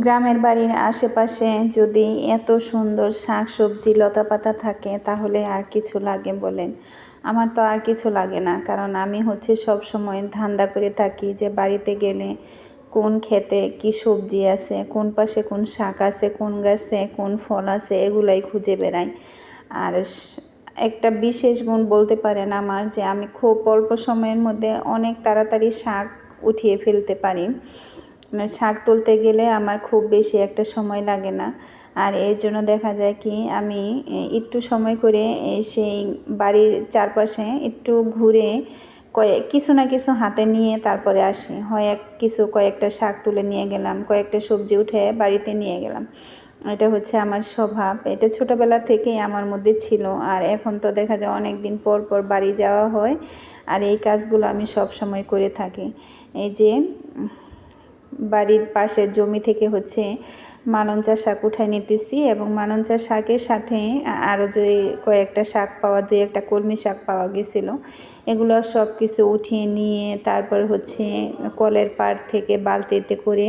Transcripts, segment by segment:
গ্রামের বাড়ির আশেপাশে যদি এত সুন্দর শাক সবজি লতাপাতা থাকে তাহলে আর কিছু লাগে বলেন? আমার তো আর কিছু লাগে না, কারণ আমি সব সময় ধান্দা করে থাকি যে বাড়িতে গেলে কোন ক্ষেতে কি সবজি আছে, কোন পাশে কোন শাক আছে, কোন গাছে কোন ফল আছে, এগুলাই খুঁজে বেড়াই। আর একটা বিশেষ গুণ বলতে পারেন আমার, যে আমি খুব অল্প সময়ের মধ্যে অনেক তাড়াতাড়ি শাক উঠিয়ে ফেলতে পারি। শাক তুলতে গেলে আমার খুব বেশি একটা সময় লাগে না। আর এর জন্য দেখা যায় কি, আমি একটু সময় করে সেই বাড়ির চারপাশে একটু ঘুরে কিছু না কিছু হাতে নিয়ে তারপরে আসি। হয় কয়েকটা শাক তুলে নিয়ে গেলাম, কয়েকটা সবজি উঠে বাড়িতে নিয়ে গেলাম। এটা আমার স্বভাব, এটা ছোটোবেলা থেকেই আমার মধ্যে ছিল। আর এখন তো দেখা যায় অনেক দিন পর পর বাড়ি যাওয়া হয়, আর এই কাজগুলো আমি সব সময় করে থাকি। এই যে বাড়ির পাশের জমি থেকে মালঞ্চা শাক উঠাই নিতেছি, এবং মালঞ্চা শাকের সাথে আরও যে কয়েকটা শাক পাওয়া, দুই একটা কলমি শাক পাওয়া গেছিলো, এগুলো সব কিছু উঠিয়ে নিয়ে তারপর কলের পাড় থেকে বালতিতে করে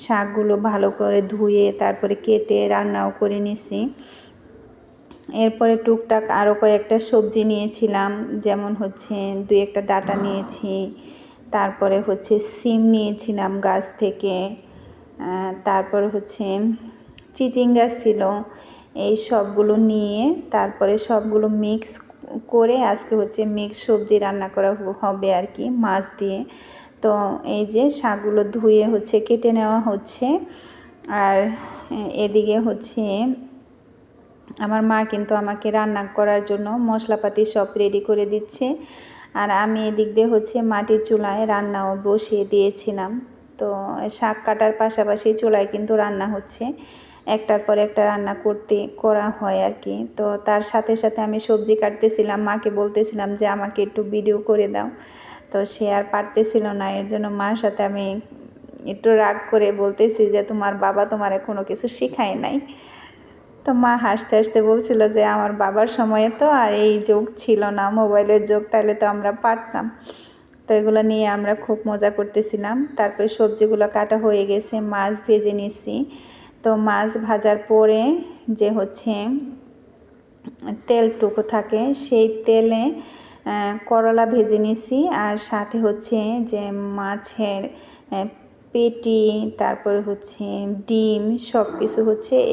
শাকগুলো ভালো করে ধুয়ে তারপরে কেটে রান্নাও করে নিছি। এরপরে টুকটাক আরও কয়েকটা সবজি নিয়েছিলাম, যেমন দুই একটা ডাঁটা নিয়েছি, তারপরে সিম নিয়েছিলাম গাছ থেকে, তারপর চিচিঙ্গা ছিল। এই সবগুলো নিয়ে তারপরে সবগুলো মিক্স করে আজকে মিক্স সবজি রান্না করা হবে আর কি, মাছ দিয়ে। তো এই যে শাকগুলো ধুয়ে কেটে নেওয়া হচ্ছে, আর এদিকে আমার মা কিন্তু আমাকে রান্না করার জন্য মশলাপাতি সব রেডি করে দিচ্ছে। আর আমি এদিক দিয়ে মাটির চুলায় রান্নাও বসিয়ে দিয়েছিলাম। তো শাক কাটার পাশাপাশি চুলায় কিন্তু রান্না একটার পর একটা রান্না করা হয় আর কি। তো তার সাথে সাথে আমি সবজি কাটতেছিলাম, মাকে বলতেছিলাম যে আমাকে একটু ভিডিও করে দাও। তো সে আর পারতেছিল না, এর জন্য মার সাথে আমি একটু রাগ করে বলতেছি যে তোমার বাবা তোমার কোনো কিছু শেখায় নাই। তো মা হাসতে হাসতে বলছিল যে আমার বাবার সময়ে তো আর এই যুগ ছিল না, মোবাইলের যুগ, তাহলে তো আমরা পারতাম। তো এগুলো নিয়ে আমরা খুব মজা করতেছিলাম। তারপরে সবজিগুলো কাটা হয়ে গেছে, মাছ ভেজে নিছি। তো মাছ ভাজার পরে যে তেলটুকু থাকে, সেই তেলে করলা ভেজে নিছি, আর সাথে যে মাছের পেটি, তারপর ডিম, সব কিছু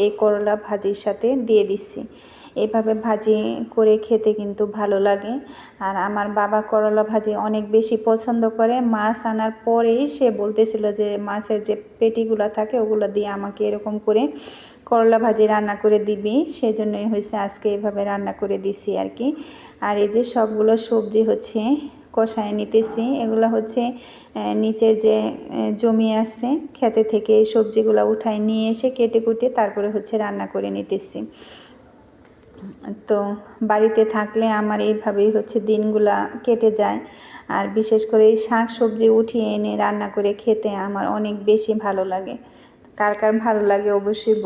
এই করলা ভাজির সাথে দিয়ে দিচ্ছি। এভাবে ভাজি করে খেতে কিন্তু ভালো লাগে। আর আমার বাবা করলা ভাজি অনেক বেশি পছন্দ করে। মাছ আনার পরেই সে বলতেছিল যে মাছের যে পেটিগুলো থাকে ওগুলো দিয়ে আমাকে এরকম করে করলা ভাজি রান্না করে দিবি, সেজন্যই আজকে এভাবে রান্না করে দিছি আর কি। আর এই যে সবগুলো সবজি কষায় নিতেছি। এগুলো নিচের যে জমি আছে খেতে থেকে এই সবজিগুলো উঠায় নিয়ে এসে কেটে কুটে তারপরে রান্না করে নিতেছি। তো বাড়িতে থাকলে আমার এইভাবেই দিনগুলা কেটে যায়। আর বিশেষ করে এই শাক সবজি উঠিয়ে এনে রান্না করে খেতে আমার অনেক বেশি ভালো লাগে। কার কার ভালো লাগে অবশ্যই